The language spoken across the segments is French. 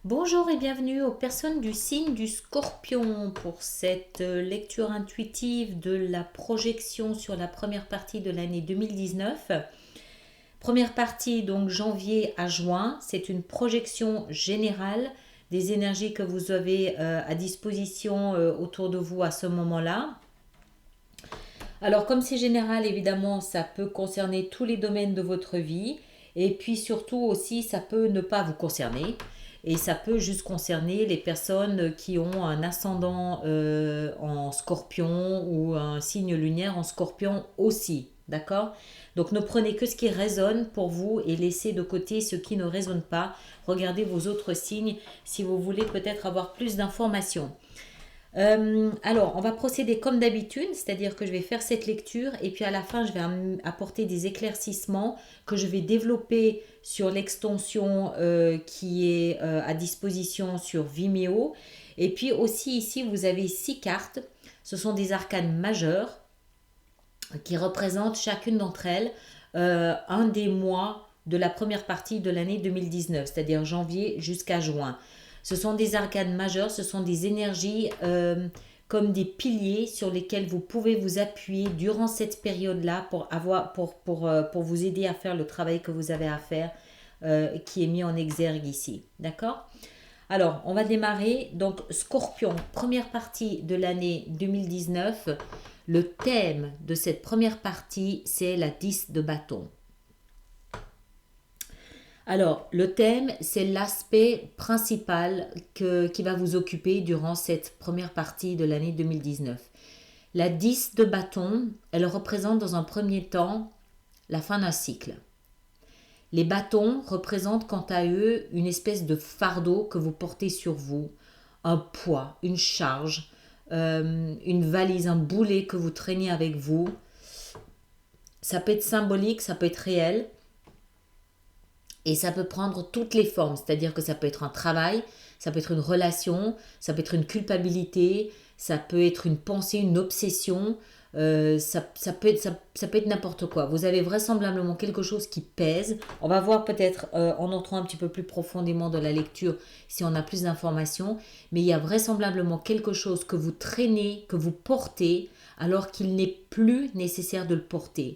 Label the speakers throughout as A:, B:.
A: Bonjour et bienvenue aux personnes du signe du Scorpion pour cette lecture intuitive de la projection sur la première partie de l'année 2019. Première partie donc janvier à juin, c'est une projection générale des énergies que vous avez à disposition autour de vous à ce moment-là. Alors comme c'est général, évidemment, ça peut concerner tous les domaines de votre vie et puis surtout aussi ça peut ne pas vous concerner. Et ça peut juste concerner les personnes qui ont un ascendant en scorpion ou un signe lunaire en scorpion aussi. D'accord? Donc ne prenez que ce qui résonne pour vous et laissez de côté ce qui ne résonne pas. Regardez vos autres signes si vous voulez peut-être avoir plus d'informations. Alors, on va procéder comme d'habitude, c'est-à-dire que je vais faire cette lecture et puis à la fin, je vais apporter des éclaircissements que je vais développer sur l'extension qui est à disposition sur Vimeo. Et puis aussi ici, vous avez 6 cartes. Ce sont des arcanes majeures qui représentent chacune d'entre elles un des mois de la première partie de l'année 2019, c'est-à-dire janvier jusqu'à juin. Ce sont des arcanes majeures, ce sont des énergies comme des piliers sur lesquels vous pouvez vous appuyer durant cette période-là pour vous aider à faire le travail que vous avez à faire qui est mis en exergue ici. D'accord? Alors, on va démarrer. Donc, Scorpion, première partie de l'année 2019. Le thème de cette première partie, c'est la 10 de bâton. Alors, le thème, c'est l'aspect principal qui va vous occuper durant cette première partie de l'année 2019. La 10 de bâton, elle représente dans un premier temps la fin d'un cycle. Les bâtons représentent quant à eux une espèce de fardeau que vous portez sur vous, un poids, une charge, une valise, un boulet que vous traînez avec vous. Ça peut être symbolique, ça peut être réel. Et ça peut prendre toutes les formes, c'est-à-dire que ça peut être un travail, ça peut être une relation, ça peut être une culpabilité, ça peut être une pensée, une obsession, ça peut être n'importe quoi. Vous avez vraisemblablement quelque chose qui pèse. On va voir peut-être en entrant un petit peu plus profondément dans la lecture si on a plus d'informations, mais il y a vraisemblablement quelque chose que vous traînez, que vous portez, alors qu'il n'est plus nécessaire de le porter.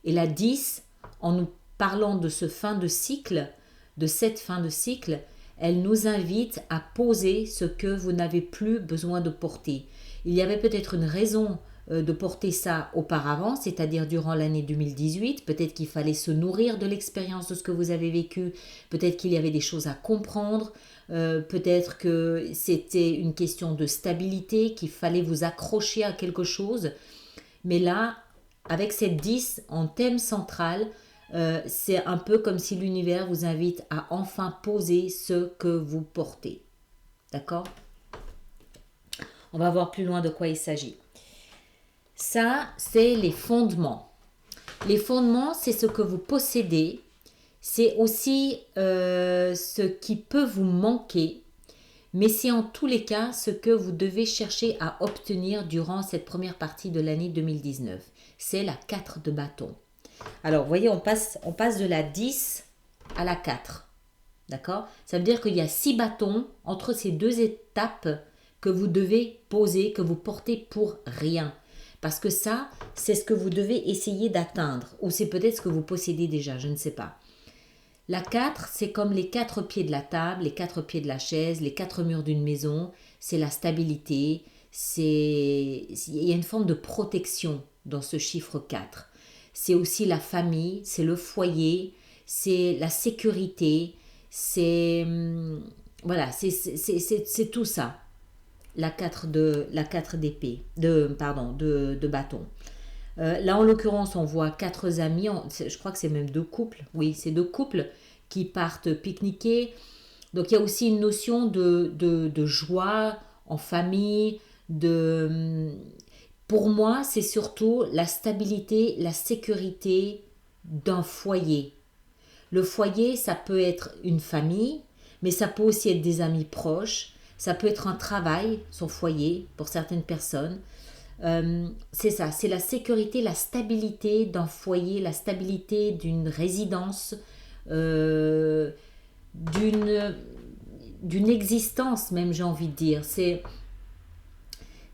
A: Et la 10, en nous parlant de ce fin de cycle, de cette fin de cycle, elle nous invite à poser ce que vous n'avez plus besoin de porter. Il y avait peut-être une raison de porter ça auparavant, c'est-à-dire durant l'année 2018. Peut-être qu'il fallait se nourrir de l'expérience de ce que vous avez vécu. Peut-être qu'il y avait des choses à comprendre. Peut-être que c'était une question de stabilité, qu'il fallait vous accrocher à quelque chose. Mais là, avec cette 10 en thème central, c'est un peu comme si l'univers vous invite à enfin poser ce que vous portez. D'accord? On va voir plus loin de quoi il s'agit. Ça, c'est les fondements. Les fondements, c'est ce que vous possédez. C'est aussi ce qui peut vous manquer. Mais c'est en tous les cas ce que vous devez chercher à obtenir durant cette première partie de l'année 2019. C'est la 4 de bâton. Alors, vous voyez, on passe de la 10 à la 4. D'accord? Ça veut dire qu'il y a 6 bâtons entre ces deux étapes que vous devez poser, que vous portez pour rien. Parce que ça, c'est ce que vous devez essayer d'atteindre. Ou c'est peut-être ce que vous possédez déjà, je ne sais pas. La 4, c'est comme les 4 pieds de la table, les 4 pieds de la chaise, les 4 murs d'une maison. C'est la stabilité. Il y a une forme de protection dans ce chiffre 4. C'est aussi la famille, c'est le foyer, c'est la sécurité, c'est tout ça. La 4 d'épée, de bâton. Là, en l'occurrence, on voit 4 amis, je crois que c'est même 2 couples. Oui, c'est 2 couples qui partent pique-niquer. Donc il y a aussi une notion de joie en famille, pour moi, c'est surtout la stabilité, la sécurité d'un foyer. Le foyer, ça peut être une famille, mais ça peut aussi être des amis proches, ça peut être un travail, son foyer, pour certaines personnes. C'est ça, c'est la sécurité, la stabilité d'un foyer, la stabilité d'une résidence, euh, d'une d'une existence même, j'ai envie de dire.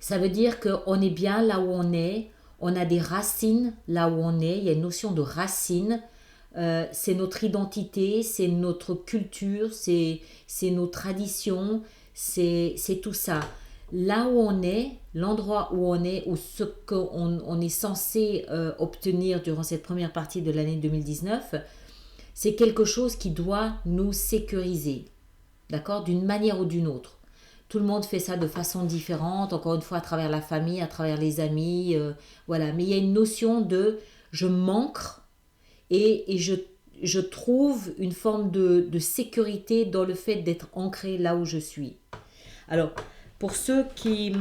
A: Ça veut dire qu'on est bien là où on a des racines là où on est, il y a une notion de racine. C'est notre identité, c'est notre culture, c'est nos traditions, c'est tout ça. Là où on est, l'endroit où on est, ou ce qu'on est censé obtenir durant cette première partie de l'année 2019, c'est quelque chose qui doit nous sécuriser, d'accord, d'une manière ou d'une autre. Tout le monde fait ça de façon différente, encore une fois à travers la famille, à travers les amis, voilà. Mais il y a une notion de je m'ancre et je trouve une forme de sécurité dans le fait d'être ancré là où je suis. Alors, pour ceux qui,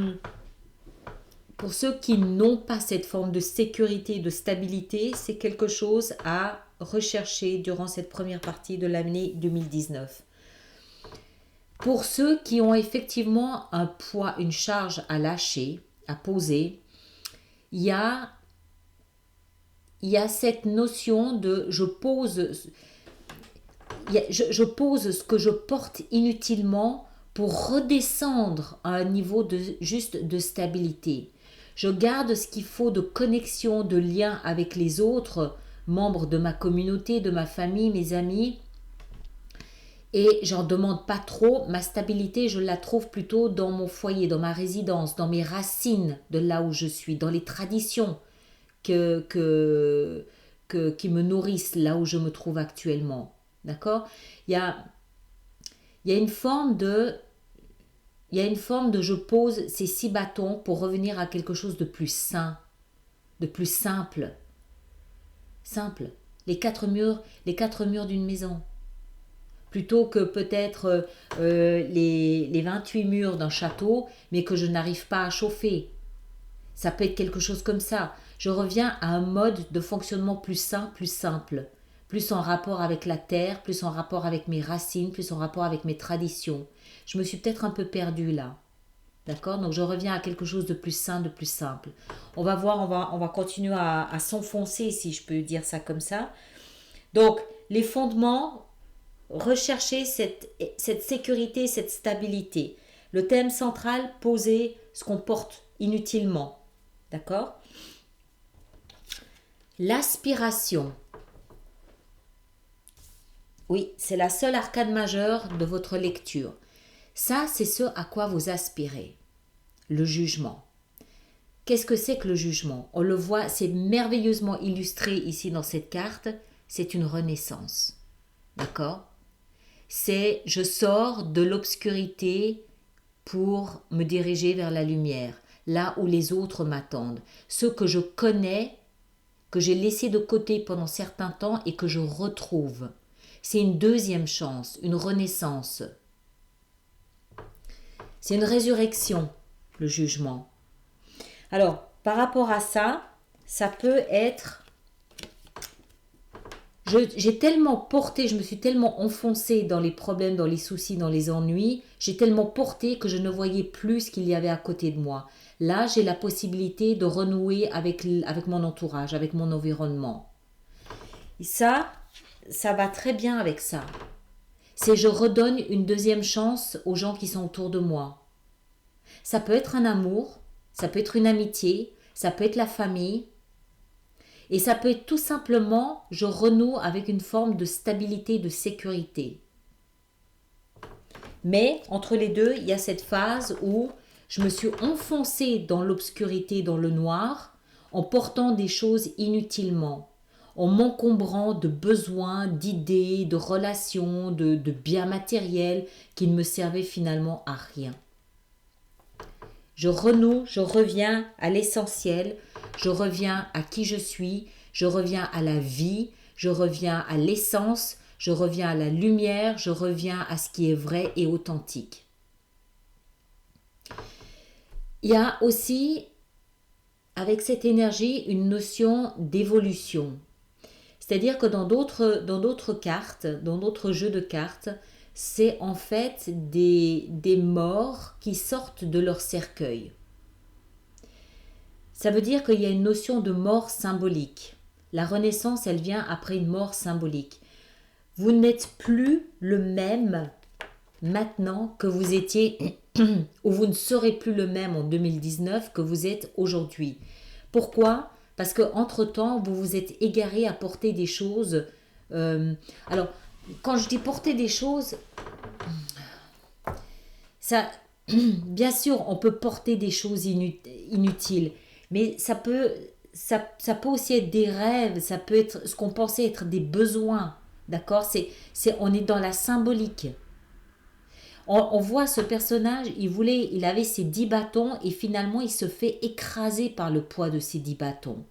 A: pour ceux qui n'ont pas cette forme de sécurité, de stabilité, c'est quelque chose à rechercher durant cette première partie de l'année 2019. Pour ceux qui ont effectivement un poids, une charge à lâcher, à poser, il y a cette notion de je pose ce que je porte inutilement pour redescendre à un niveau juste de stabilité. Je garde ce qu'il faut de connexion, de lien avec les autres membres de ma communauté, de ma famille, mes amis. Et j'en demande pas trop. Ma stabilité, je la trouve plutôt dans mon foyer, dans ma résidence, dans mes racines de là où je suis, dans les traditions qui me nourrissent là où je me trouve actuellement. D'accord? Il y a, il y a une forme de je pose ces 6 bâtons pour revenir à quelque chose de plus sain, de plus simple. Simple. Les quatre murs d'une maison. Plutôt que peut-être les 28 murs d'un château, mais que je n'arrive pas à chauffer. Ça peut être quelque chose comme ça. Je reviens à un mode de fonctionnement plus sain, plus simple. Plus en rapport avec la terre, plus en rapport avec mes racines, plus en rapport avec mes traditions. Je me suis peut-être un peu perdue là. D'accord? Donc je reviens à quelque chose de plus sain, de plus simple. On va voir, on va continuer à s'enfoncer, si je peux dire ça comme ça. Donc les fondements, rechercher cette sécurité, cette stabilité. Le thème central, poser ce qu'on porte inutilement. D'accord? L'aspiration. Oui, c'est la seule arcade majeure de votre lecture. Ça, c'est ce à quoi vous aspirez. Le jugement. Qu'est-ce que c'est que le jugement? On le voit, c'est merveilleusement illustré ici dans cette carte. C'est une renaissance. D'accord? C'est je sors de l'obscurité pour me diriger vers la lumière, là où les autres m'attendent. Ce que je connais, que j'ai laissé de côté pendant certains temps et que je retrouve. C'est une deuxième chance, une renaissance. C'est une résurrection, le jugement. Alors, par rapport à ça, ça peut être... J'ai tellement porté, je me suis tellement enfoncée dans les problèmes, dans les soucis, dans les ennuis, j'ai tellement porté que je ne voyais plus ce qu'il y avait à côté de moi. Là, j'ai la possibilité de renouer avec mon entourage, avec mon environnement. Et ça va très bien avec ça. C'est je redonne une deuxième chance aux gens qui sont autour de moi. Ça peut être un amour, ça peut être une amitié, ça peut être la famille. Et ça peut être tout simplement, je renoue avec une forme de stabilité, de sécurité. Mais entre les deux, il y a cette phase où je me suis enfoncée dans l'obscurité, dans le noir, en portant des choses inutilement, en m'encombrant de besoins, d'idées, de relations, de biens matériels qui ne me servaient finalement à rien. Je renoue, je reviens à l'essentiel, je reviens à qui je suis, je reviens à la vie, je reviens à l'essence, je reviens à la lumière, je reviens à ce qui est vrai et authentique. Il y a aussi, avec cette énergie, une notion d'évolution. C'est-à-dire que dans d'autres cartes, dans d'autres jeux de cartes, c'est en fait des morts qui sortent de leur cercueil. Ça veut dire qu'il y a une notion de mort symbolique. La renaissance, elle vient après une mort symbolique. Vous n'êtes plus le même maintenant que vous étiez, ou vous ne serez plus le même en 2019 que vous êtes aujourd'hui. Pourquoi ? Parce qu'entre-temps, vous vous êtes égaré à porter des choses. Alors, quand je dis porter des choses, ça, bien sûr, on peut porter des choses inutiles, mais ça peut aussi être des rêves, ça peut être ce qu'on pensait être des besoins. D'accord ? On est dans la symbolique. On voit ce personnage, il avait ses 10 bâtons et finalement il se fait écraser par le poids de ces 10 bâtons.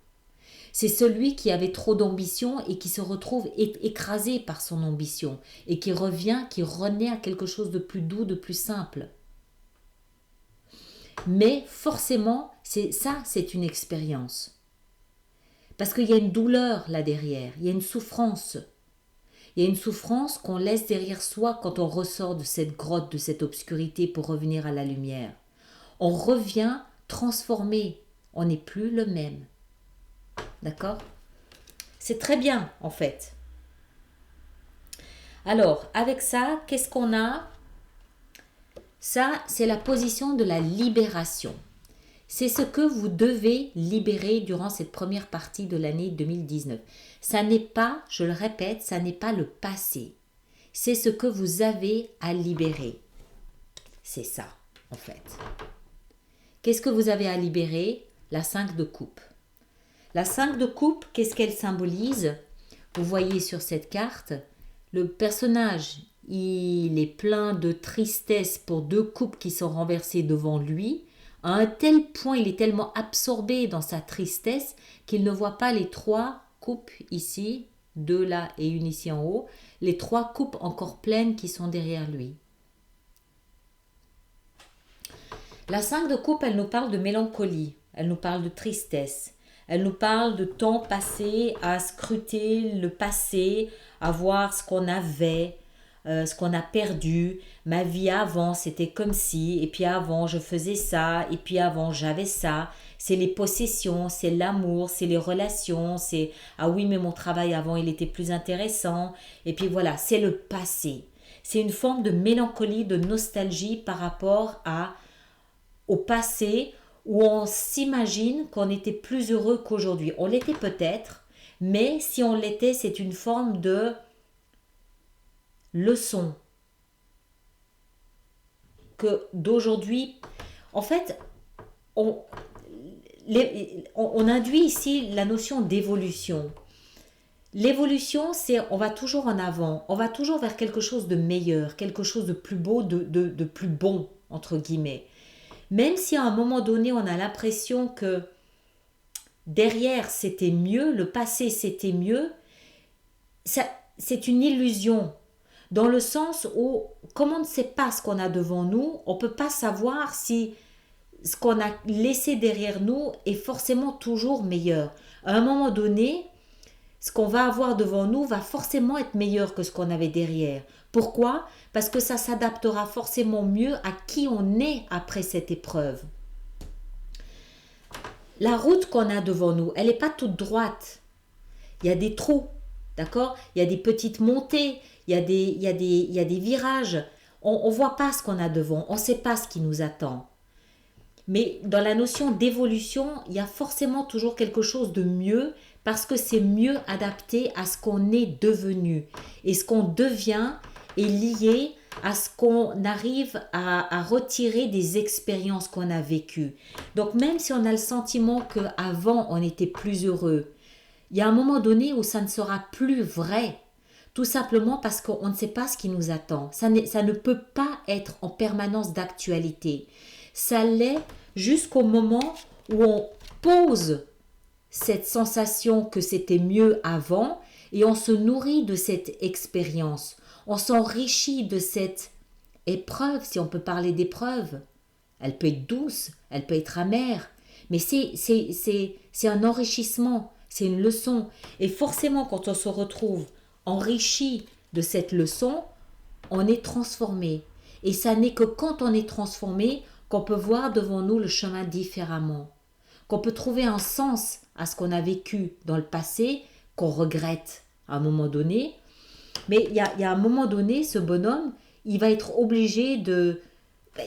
A: C'est celui qui avait trop d'ambition et qui se retrouve écrasé par son ambition et qui renaît à quelque chose de plus doux, de plus simple. Mais forcément, c'est une expérience. Parce qu'il y a une douleur là derrière, il y a une souffrance. Il y a une souffrance qu'on laisse derrière soi quand on ressort de cette grotte, de cette obscurité pour revenir à la lumière. On revient transformé, on n'est plus le même. D'accord ? C'est très bien en fait. Alors, avec ça, qu'est-ce qu'on a ? Ça, c'est la position de la libération. C'est ce que vous devez libérer durant cette première partie de l'année 2019. Ça n'est pas, je le répète, ça n'est pas le passé. C'est ce que vous avez à libérer. C'est ça, en fait. Qu'est-ce que vous avez à libérer ? La 5 de coupe. La 5 de coupe, qu'est-ce qu'elle symbolise ? Vous voyez sur cette carte, le personnage, il est plein de tristesse pour 2 coupes qui sont renversées devant lui. À un tel point, il est tellement absorbé dans sa tristesse qu'il ne voit pas les 3 coupes ici, 2 là et une ici en haut, les 3 coupes encore pleines qui sont derrière lui. La 5 de coupe, elle nous parle de mélancolie, elle nous parle de tristesse, elle nous parle de temps passé à scruter le passé, à voir ce qu'on avait, ce qu'on a perdu. Ma vie avant, c'était comme si, et puis avant, je faisais ça, et puis avant, j'avais ça. C'est les possessions, c'est l'amour, c'est les relations, c'est « Ah oui, mais mon travail avant, il était plus intéressant. » Et puis voilà, c'est le passé. C'est une forme de mélancolie, de nostalgie par rapport au passé où on s'imagine qu'on était plus heureux qu'aujourd'hui. On l'était peut-être, mais si on l'était, c'est une forme de leçon que d'aujourd'hui, en fait, on induit ici la notion d'évolution. L'évolution, c'est on va toujours en avant, on va toujours vers quelque chose de meilleur, quelque chose de plus beau, de plus bon, entre guillemets. Même si à un moment donné, on a l'impression que derrière, c'était mieux, le passé, c'était mieux, c'est une illusion. Dans le sens où, comme on ne sait pas ce qu'on a devant nous, on ne peut pas savoir si ce qu'on a laissé derrière nous est forcément toujours meilleur. À un moment donné, ce qu'on va avoir devant nous va forcément être meilleur que ce qu'on avait derrière. Pourquoi ? Parce que ça s'adaptera forcément mieux à qui on est après cette épreuve. La route qu'on a devant nous, elle n'est pas toute droite. Il y a des trous, d'accord ? Il y a des petites montées, il y a des virages. On ne voit pas ce qu'on a devant, on ne sait pas ce qui nous attend. Mais dans la notion d'évolution, il y a forcément toujours quelque chose de mieux parce que c'est mieux adapté à ce qu'on est devenu. Et ce qu'on devient est lié à ce qu'on arrive à retirer des expériences qu'on a vécues. Donc même si on a le sentiment qu'avant on était plus heureux, il y a un moment donné où ça ne sera plus vrai. Tout simplement parce qu'on ne sait pas ce qui nous attend. Ça ne peut pas être en permanence d'actualité. Ça l'est jusqu'au moment où on pose cette sensation que c'était mieux avant et on se nourrit de cette expérience. On s'enrichit de cette épreuve, si on peut parler d'épreuve. Elle peut être douce, elle peut être amère, mais c'est un enrichissement, c'est une leçon. Et forcément, quand on se retrouve enrichi de cette leçon, on est transformé. Et ça n'est que quand on est transformé qu'on peut voir devant nous le chemin différemment, qu'on peut trouver un sens à ce qu'on a vécu dans le passé, qu'on regrette à un moment donné. Mais il y a un moment donné, ce bonhomme, il va être obligé de...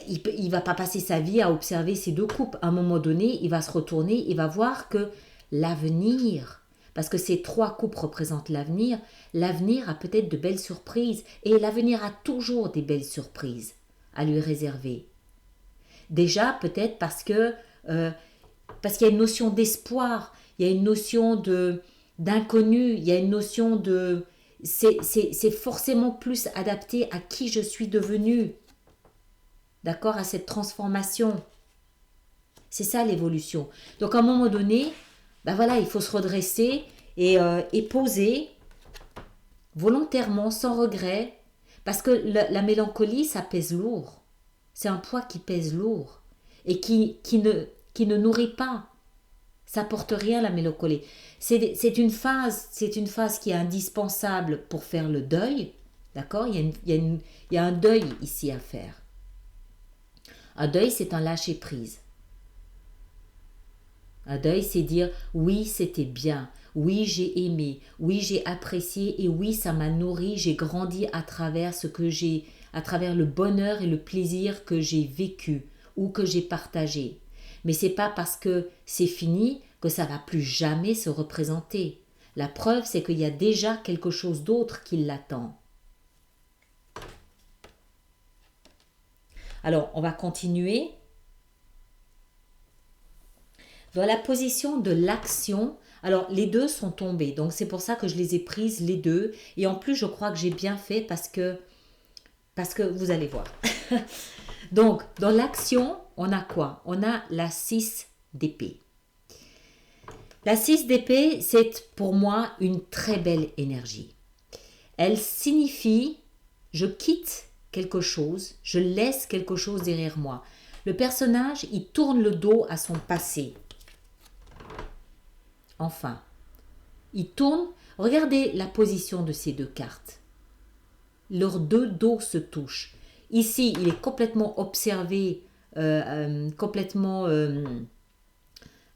A: Il va pas passer sa vie à observer ces deux coupes. À un moment donné, il va se retourner, il va voir que l'avenir, parce que ces trois coupes représentent l'avenir, l'avenir a peut-être de belles surprises, et l'avenir a toujours des belles surprises à lui réserver. Déjà, peut-être parce qu'il y a une notion d'espoir, il y a une notion d'inconnu, il y a une notion de... C'est forcément plus adapté à qui je suis devenue, d'accord, à cette transformation. C'est ça l'évolution. Donc à un moment donné, ben voilà, il faut se redresser et poser volontairement, sans regret, parce que la mélancolie, ça pèse lourd. C'est un poids qui pèse lourd et qui ne nourrit pas. Ça porte rien, la mélancolie. C'est une phase qui est indispensable pour faire le deuil. D'accord, il y a un deuil ici à faire. Un deuil, c'est un lâcher-prise. Un deuil, c'est dire oui, c'était bien, oui, j'ai aimé, oui, j'ai apprécié et oui, ça m'a nourri, j'ai grandi à travers à travers le bonheur et le plaisir que j'ai vécu ou que j'ai partagé. Mais c'est pas parce que c'est fini que ça va plus jamais se représenter. La preuve, c'est qu'il y a déjà quelque chose d'autre qui l'attend. Alors, on va continuer. Dans la position de l'action, alors les deux sont tombés, donc c'est pour ça que je les ai prises les deux. Et en plus, je crois que j'ai bien fait parce que vous allez voir. Donc, dans l'action, on a quoi? On a la 6 d'épée. La 6 d'épée, c'est pour moi une très belle énergie. Elle signifie, je quitte quelque chose, je laisse quelque chose derrière moi. Le personnage, il tourne le dos à son passé. Enfin, il tourne. Regardez la position de ces deux cartes. Leurs deux dos se touchent. Ici, il est complètement observé, complètement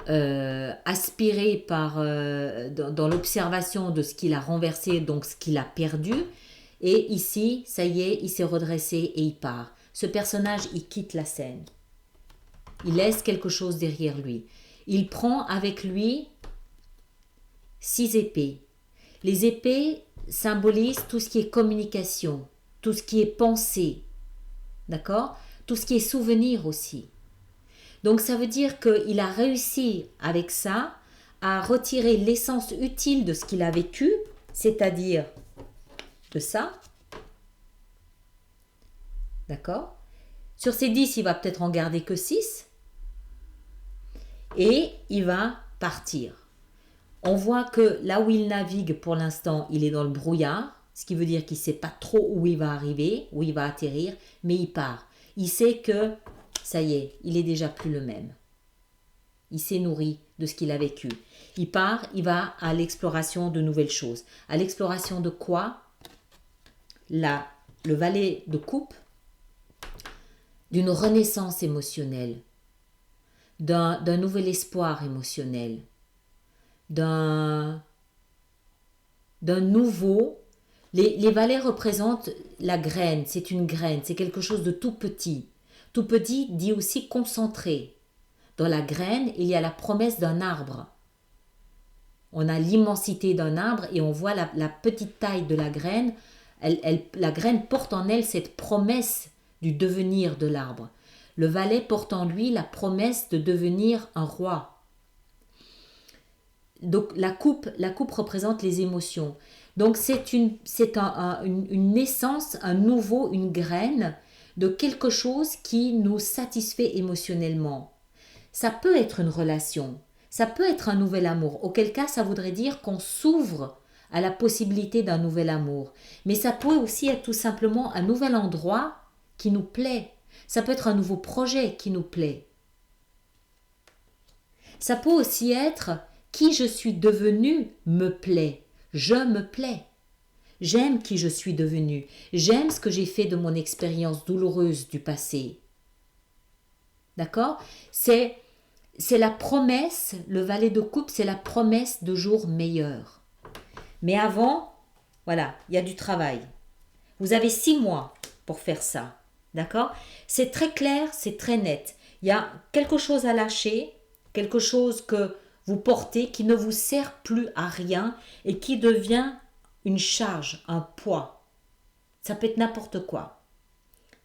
A: aspiré dans l'observation de ce qu'il a renversé, donc ce qu'il a perdu. Et ici, ça y est, il s'est redressé et il part. Ce personnage, il quitte la scène. Il laisse quelque chose derrière lui. Il prend avec lui 6 épées. Les épées symbolisent tout ce qui est communication, tout ce qui est pensée, d'accord? Tout ce qui est souvenir aussi. Donc ça veut dire qu'il a réussi avec ça à retirer l'essence utile de ce qu'il a vécu, c'est-à-dire de ça. D'accord? Sur ces 10, il va peut-être en garder que 6. Et il va partir. On voit que là où il navigue pour l'instant, il est dans le brouillard, ce qui veut dire qu'il ne sait pas trop où il va arriver, où il va atterrir, mais il part. Il sait que, ça y est, il est déjà plus le même. Il s'est nourri de ce qu'il a vécu. Il part, il va à l'exploration de nouvelles choses. À l'exploration de quoi? Là, le valet de coupe, d'une renaissance émotionnelle, d'un nouvel espoir émotionnel, d'un nouveau... Les valets représentent la graine, c'est une graine, c'est quelque chose de tout petit. Tout petit dit aussi concentré. Dans la graine, il y a la promesse d'un arbre. On a l'immensité d'un arbre et on voit la petite taille de la graine. La graine porte en elle cette promesse du devenir de l'arbre. Le valet porte en lui la promesse de devenir un roi. Donc la coupe représente les émotions. Donc c'est une naissance, un nouveau, une graine de quelque chose qui nous satisfait émotionnellement. Ça peut être une relation, ça peut être un nouvel amour, auquel cas ça voudrait dire qu'on s'ouvre à la possibilité d'un nouvel amour. Mais ça peut aussi être tout simplement un nouvel endroit qui nous plaît. Ça peut être un nouveau projet qui nous plaît. Ça peut aussi être qui je suis devenu me plaît. Je me plais. J'aime qui je suis devenu. J'aime ce que j'ai fait de mon expérience douloureuse du passé. D'accord? C'est la promesse, le valet de coupe, c'est la promesse de jours meilleurs. Mais avant, voilà, il y a du travail. Vous avez 6 mois pour faire ça. D'accord? C'est très clair, c'est très net. Il y a quelque chose à lâcher, quelque chose que vous portez qui ne vous sert plus à rien et qui devient une charge, un poids. Ça peut être n'importe quoi.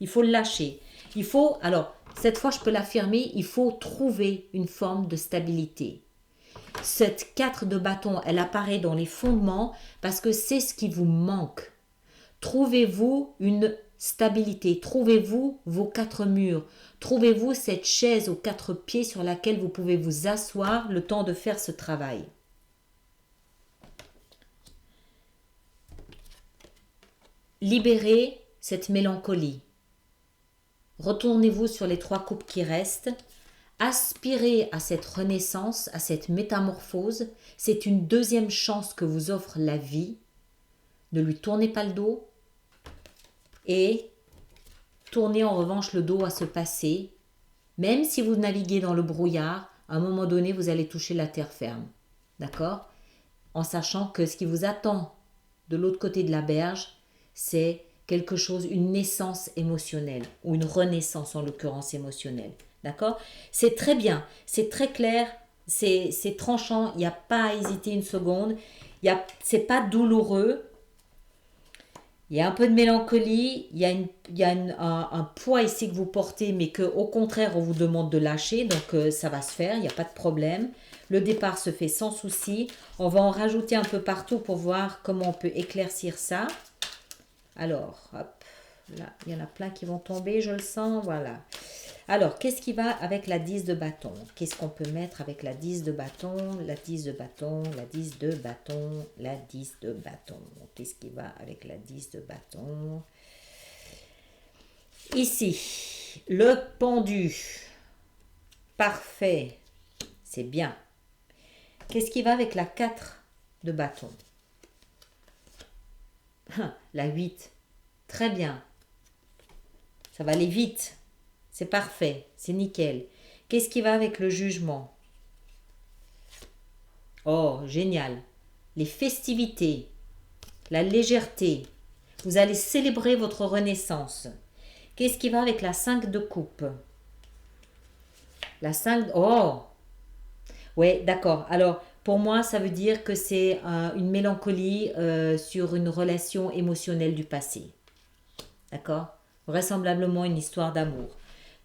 A: Il faut le lâcher. Il faut, alors, cette fois je peux l'affirmer, il faut trouver une forme de stabilité. Cette 4 de bâton, elle apparaît dans les fondements parce que c'est ce qui vous manque. Trouvez-vous une stabilité, trouvez-vous vos 4 murs, trouvez-vous cette chaise aux 4 pieds sur laquelle vous pouvez vous asseoir le temps de faire ce travail. Libérez cette mélancolie. Retournez-vous sur les 3 coupes qui restent. Aspirez à cette renaissance, à cette métamorphose. C'est une deuxième chance que vous offre la vie. Ne lui tournez pas le dos et tournez en revanche le dos à ce passé. Même si vous naviguez dans le brouillard, à un moment donné, vous allez toucher la terre ferme. D'accord? En sachant que ce qui vous attend de l'autre côté de la berge, c'est quelque chose, une naissance émotionnelle ou une renaissance en l'occurrence émotionnelle. D'accord? C'est très bien, c'est très clair, c'est tranchant, il n'y a pas à hésiter une seconde, c'est pas douloureux, il y a un peu de mélancolie, il y a un poids ici que vous portez mais qu'au contraire on vous demande de lâcher, donc ça va se faire, il n'y a pas de problème. Le départ se fait sans souci, on va en rajouter un peu partout pour voir comment on peut éclaircir ça. Alors, hop, là, il y en a plein qui vont tomber, je le sens, voilà. Alors, qu'est-ce qui va avec la 10 de bâton? Qu'est-ce qu'on peut mettre avec la 10 de bâton? La 10 de bâton, la 10 de bâton, la 10 de bâton. Qu'est-ce qui va avec la 10 de bâton? Ici, le pendu. Parfait, c'est bien. Qu'est-ce qui va avec la 4 de bâton? La 8. Très bien. Ça va aller vite. C'est parfait. C'est nickel. Qu'est-ce qui va avec le jugement? Oh, génial. Les festivités. La légèreté. Vous allez célébrer votre renaissance. Qu'est-ce qui va avec la 5 de coupe? La 5... Oh! Ouais, d'accord. Alors, pour moi, ça veut dire que c'est une mélancolie sur une relation émotionnelle du passé. D'accord? Vraisemblablement une histoire d'amour.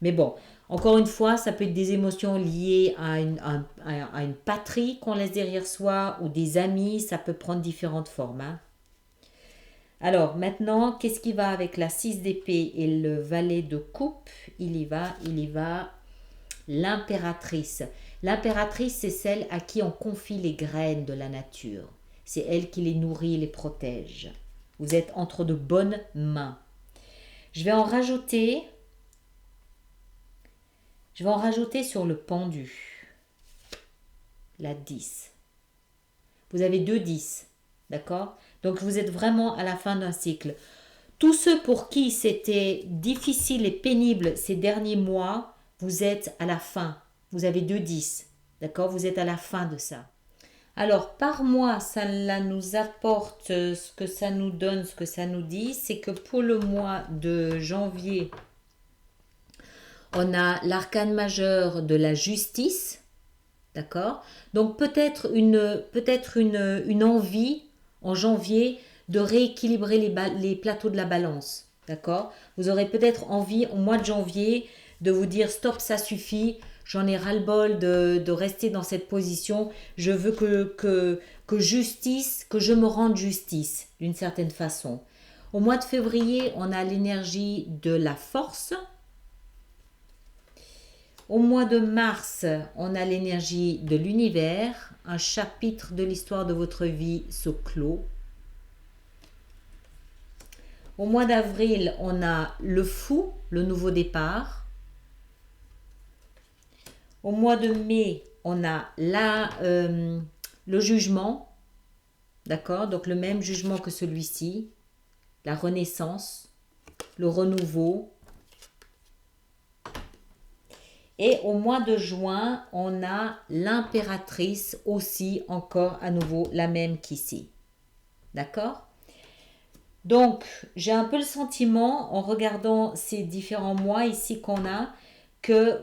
A: Mais bon, encore une fois, ça peut être des émotions liées à une patrie qu'on laisse derrière soi ou des amis, ça peut prendre différentes formes. Hein. Alors, maintenant, qu'est-ce qui va avec la 6 d'épée et le valet de coupe? Il y va, l'impératrice. L'impératrice, c'est celle à qui on confie les graines de la nature. C'est elle qui les nourrit et les protège. Vous êtes entre de bonnes mains. Je vais en rajouter sur le pendu. La 10. Vous avez 2 10. D'accord? Donc vous êtes vraiment à la fin d'un cycle. Tous ceux pour qui c'était difficile et pénible ces derniers mois, vous êtes à la fin. Vous avez 2 10. D'accord? Vous êtes à la fin de ça. Alors, par mois, ça nous apporte ce que ça nous donne, ce que ça nous dit. C'est que pour le mois de janvier, on a l'arcane majeur de la justice. D'accord? Donc, peut-être une envie en janvier de rééquilibrer les plateaux de la balance. D'accord? Vous aurez peut-être envie au mois de janvier de vous dire stop, ça suffit. J'en ai ras-le-bol de rester dans cette position. Je veux que je me rende justice d'une certaine façon. Au mois de février, on a l'énergie de la force. Au mois de mars, on a l'énergie de l'univers. Un chapitre de l'histoire de votre vie se clôt. Au mois d'avril, on a le fou, le nouveau départ. Au mois de mai, on a le jugement. D'accord? Donc le même jugement que celui-ci. La renaissance, le renouveau. Et au mois de juin, on a l'impératrice aussi, encore à nouveau la même qu'ici. D'accord? Donc, j'ai un peu le sentiment, en regardant ces différents mois ici qu'on a, que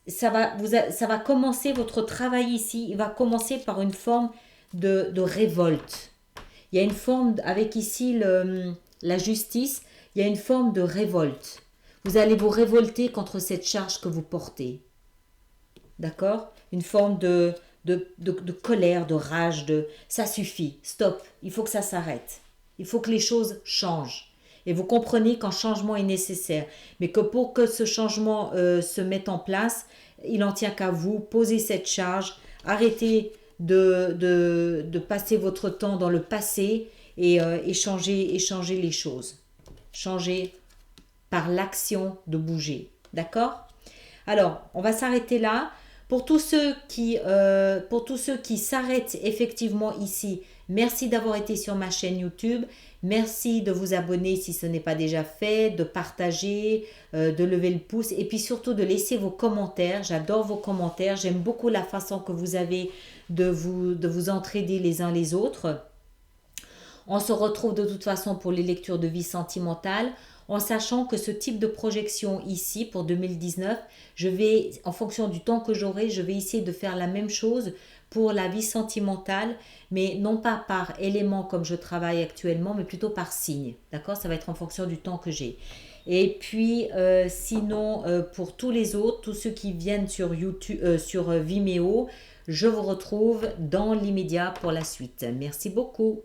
A: ça va commencer, votre travail ici, il va commencer par une forme de révolte. Il y a une forme, avec ici la justice, il y a une forme de révolte. Vous allez vous révolter contre cette charge que vous portez. D'accord? Une forme de colère, de rage, ça suffit, stop, il faut que ça s'arrête. Il faut que les choses changent. Et vous comprenez qu'un changement est nécessaire. Mais que pour que ce changement se mette en place, il n'en tient qu'à vous. Posez cette charge. Arrêtez de passer votre temps dans le passé et changer les choses. Changer par l'action de bouger. D'accord? Alors, on va s'arrêter là. Pour tous ceux qui s'arrêtent effectivement ici, merci d'avoir été sur ma chaîne YouTube. Merci de vous abonner si ce n'est pas déjà fait, de partager, de lever le pouce et puis surtout de laisser vos commentaires. J'adore vos commentaires. J'aime beaucoup la façon que vous avez de vous entraider les uns les autres. On se retrouve de toute façon pour les lectures de vie sentimentale, en sachant que ce type de projection ici pour 2019, je vais, en fonction du temps que j'aurai, je vais essayer de faire la même chose pour la vie sentimentale, mais non pas par élément comme je travaille actuellement, mais plutôt par signe. D'accord? Ça va être en fonction du temps que j'ai. Et puis, sinon, pour tous les autres, tous ceux qui viennent sur YouTube, sur Vimeo, je vous retrouve dans l'immédiat pour la suite. Merci beaucoup.